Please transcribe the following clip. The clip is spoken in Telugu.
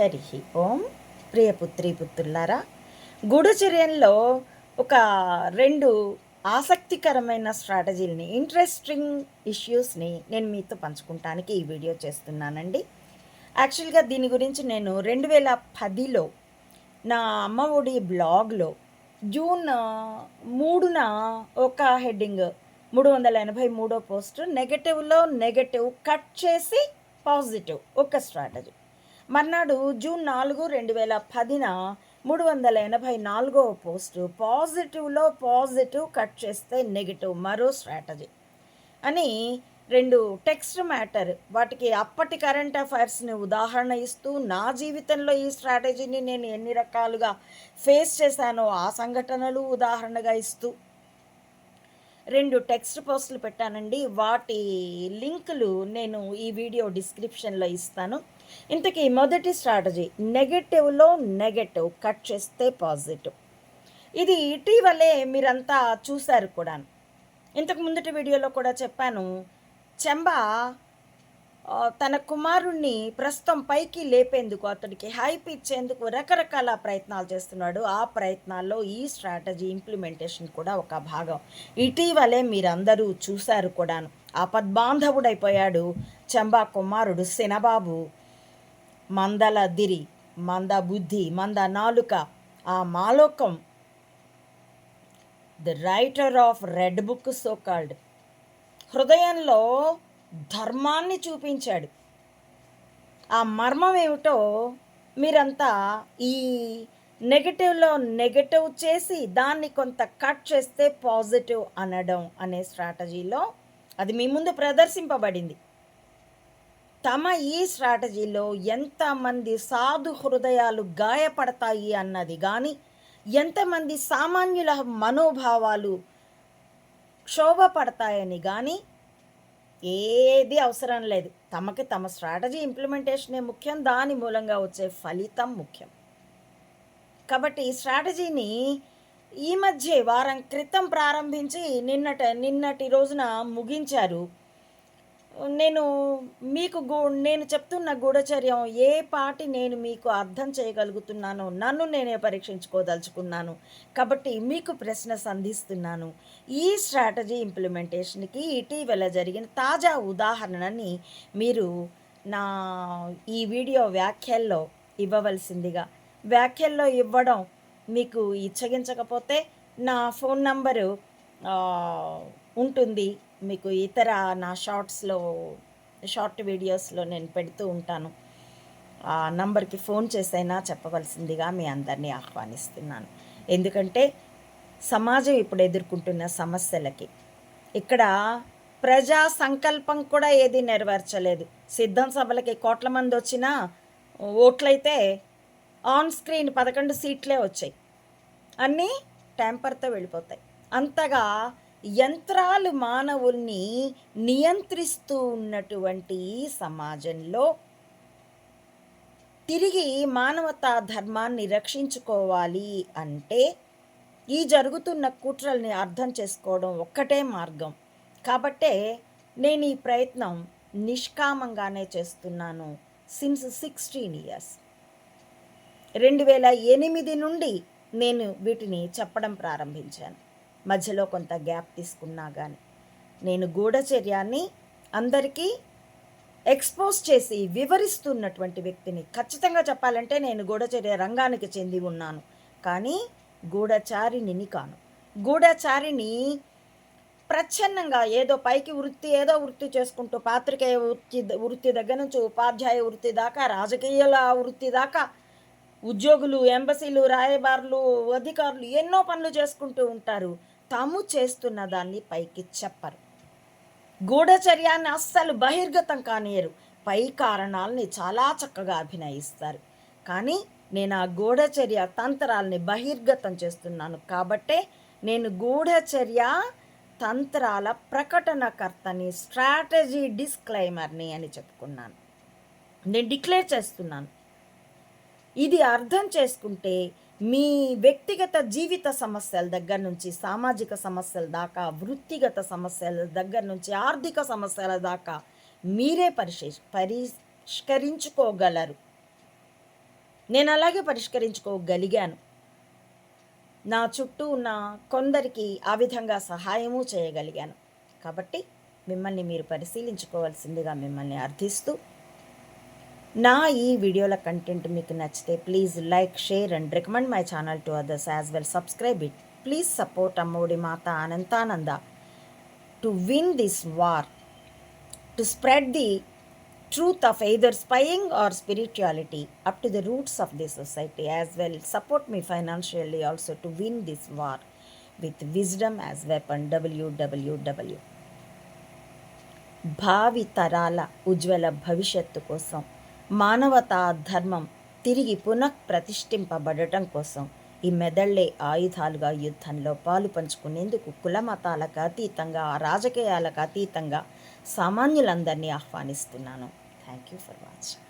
హరి ఓం. ప్రియపుత్రి పుత్రులారా, గూఢచర్యంలో ఒక రెండు ఆసక్తికరమైన స్ట్రాటజీలని, ఇంట్రెస్టింగ్ ఇష్యూస్ని నేను మీతో పంచుకుంటానికి ఈ వీడియో చేస్తున్నానండి. యాక్చువల్గా దీని గురించి నేను 2010లో నా అమ్మ ఒడి బ్లాగ్లో జూన్ 3న ఒక హెడ్డింగ్ 383 పోస్ట్, నెగటివ్లో నెగటివ్ కట్ చేసి పాజిటివ్ ఒక స్ట్రాటజీ. మర్నాడు జూన్ 4, 2010న 384వ పోస్టు, పాజిటివ్లో పాజిటివ్ కట్ చేస్తే నెగిటివ్ మరో స్ట్రాటజీ అని రెండు టెక్స్ట్ మ్యాటర్, వాటికి అప్పటి కరెంట్ అఫైర్స్ని ఉదాహరణ ఇస్తూ, నా జీవితంలో ఈ స్ట్రాటజీని నేను ఎన్ని రకాలుగా ఫేస్ చేశానో ఆ సంఘటనలు ఉదాహరణగా ఇస్తూ రెండు టెక్స్ట్ పోస్టులు పెట్టానండి. వాటి లింకులు నేను ఈ వీడియో డిస్క్రిప్షన్లో ఇస్తాను. ఇంతకీ మొదటి స్ట్రాటజీ, నెగటివ్లో నెగటివ్ కట్ చేస్తే పాజిటివ్. ఇది ఇటీవలే మీరంతా చూశారు కూడా. ఇంతకు ముందటి వీడియోలో కూడా చెప్పాను, చెంబా తన కుమారుణ్ణి ప్రస్తుతం పైకి లేపేందుకు, అతడికి హైప్ ఇచ్చేందుకు రకరకాల ప్రయత్నాలు చేస్తున్నాడు. ఆ ప్రయత్నాల్లో ఈ స్ట్రాటజీ ఇంప్లిమెంటేషన్ కూడా ఒక భాగం. ఇటీవలే మీరందరూ చూశారు కూడాను. ఆపద్బాంధవుడైపోయాడు చెంబా కుమారుడు శనబాబు. మందలదిరి, మంద బుద్ధి, మంద నాలుక, ఆ మాలోకం, the writer of red book so called, హృదయంలో ధర్మాన్ని చూపించాడు. ఆ మర్మం ఏమిటో మీరంతా ఈ నెగటివ్లో నెగటివ్ చేసి దాన్ని కొంత కట్ చేస్తే పాజిటివ్ అనడం అనే స్ట్రాటజీలో అది మీ ముందు ప్రదర్శింపబడింది. తమ ఈ స్ట్రాటజీలో ఎంతమంది సాధు హృదయాలు గాయపడతాయి అన్నది కానీ, ఎంతమంది సామాన్యుల మనోభావాలు క్షోభపడతాయని కానీ ఏది అవసరం లేదు. తమకి తమ స్ట్రాటజీ ఇంప్లిమెంటేషనే ముఖ్యం, దాని మూలంగా వచ్చే ఫలితం ముఖ్యం. కాబట్టి ఈ స్ట్రాటజీని ఈ మధ్య వారం క్రితం ప్రారంభించి నిన్నటి రోజున ముగించారు. నేను చెప్తున్న గూఢచర్యం ఏ పాటి నేను మీకు అర్థం చేయగలుగుతున్నానో నన్ను నేనే పరీక్షించుకోదలుచుకున్నాను. కాబట్టి మీకు ప్రశ్న సంధిస్తున్నాను. ఈ స్ట్రాటజీ ఇంప్లిమెంటేషన్కి ఇటీవల జరిగిన తాజా ఉదాహరణని మీరు నా ఈ వీడియో వ్యాఖ్యల్లో ఇవ్వవలసిందిగా. వ్యాఖ్యల్లో ఇవ్వడం మీకు ఇచ్చగించకపోతే నా ఫోన్ నంబరు ఉంటుంది. మీకు ఇతర నా షార్ట్ వీడియోస్లో నేను పెడుతూ ఉంటాను. ఆ నంబర్కి ఫోన్ చేసైనా చెప్పవలసిందిగా మీ అందరినీ ఆహ్వానిస్తున్నాను. ఎందుకంటే సమాజం ఇప్పుడు ఎదుర్కొంటున్న సమస్యలకి ఇక్కడ ప్రజా సంకల్పం కూడా ఏది నెరవేర్చలేదు. సిద్ధం సభలకి కోట్ల మంది వచ్చినా ఓట్లయితే ఆన్ స్క్రీన్ 11 సీట్లే వచ్చాయి. అన్నీ ట్యాంపర్తో వెళ్ళిపోతాయి. అంతగా యంత్రాలు మానవుల్ని నియంత్రిస్తూ ఉన్నటువంటి ఈ సమాజంలో తిరిగి మానవతా ధర్మాన్ని రక్షించుకోవాలి అంటే ఈ జరుగుతున్న కుట్రల్ని అర్థం చేసుకోవడం ఒక్కటే మార్గం. కాబట్టే నేను ఈ ప్రయత్నం నిష్కామంగానే చేస్తున్నాను. సిన్స్ 16 ఇయర్స్, 2008 నుండి నేను వీటిని చెప్పడం ప్రారంభించాను. మధ్యలో కొంత గ్యాప్ తీసుకున్నా కానీ నేను గూఢచర్యాన్ని అందరికీ ఎక్స్పోజ్ చేసి వివరిస్తున్నటువంటి వ్యక్తిని. ఖచ్చితంగా చెప్పాలంటే నేను గూఢచర్య రంగానికి చెంది ఉన్నాను, కానీ గూఢచారిణిని కాను. గూఢచారిని ప్రచ్ఛన్నంగా ఏదో పైకి వృత్తి చేసుకుంటూ, పాత్రికేయ వృత్తి దగ్గర నుంచి ఉపాధ్యాయ వృత్తి దాకా, రాజకీయాల వృత్తి దాకా, ఉద్యోగులు, ఎంబసీలు, రాయబారులు, అధికారులు ఎన్నో పనులు చేసుకుంటూ ఉంటారు. తాము చేస్తున్న దాన్ని పైకి చెప్పరు. గూఢచర్యాన్ని అస్సలు బహిర్గతం కానియరు. పై కారణాలని చాలా చక్కగా అభినయిస్తారు. కానీ నేను ఆ గూఢచర్య తంత్రాలని బహిర్గతం చేస్తున్నాను. కాబట్టే నేను గూఢచర్య తంత్రాల ప్రకటనకర్తని, స్ట్రాటజీ డిస్క్లైమర్ని అని చెప్పుకున్నాను. నేను డిక్లేర్ చేస్తున్నాను. ఇది అర్థం చేసుకుంటే మీ వ్యక్తిగత జీవిత సమస్యల దగ్గర నుంచి సామాజిక సమస్యల దాకా, వృత్తిగత సమస్యల దగ్గర నుంచి ఆర్థిక సమస్యల దాకా మీరే పరిష్కరించుకోగలరు. నేను అలాగే పరిష్కరించుకోగలిగాను. నా చుట్టూ ఉన్న కొందరికి ఆ విధంగా సహాయము చేయగలిగాను. కాబట్టి మిమ్మల్ని మీరు పరిశీలించుకోవాల్సిందిగా మిమ్మల్ని అర్థిస్తూ, నా ఈ వీడియోల కంటెంట్ మీకు నచ్చితే please like, share and recommend my channel to others as well. Subscribe it. Please support Ammaodi Mata Anantananda to win this war, to spread the truth of either spying or spirituality up to the roots of the society as well. Support me financially also to win this war with wisdom as weapon. www. భావి తరాల ఉజ్వల భవిష్యత్తు కోసం, మానవతా ధర్మం తిరిగి పునఃప్రతిష్ఠింపబడటం కోసం ఈ మెదళ్లే ఆయుధాలుగా యుద్ధంలో పాలు పంచుకునేందుకు కులమతాలకు అతీతంగా, రాజకీయాలకు అతీతంగా సామాన్యులందరినీ ఆహ్వానిస్తున్నాను. Thank you for watching.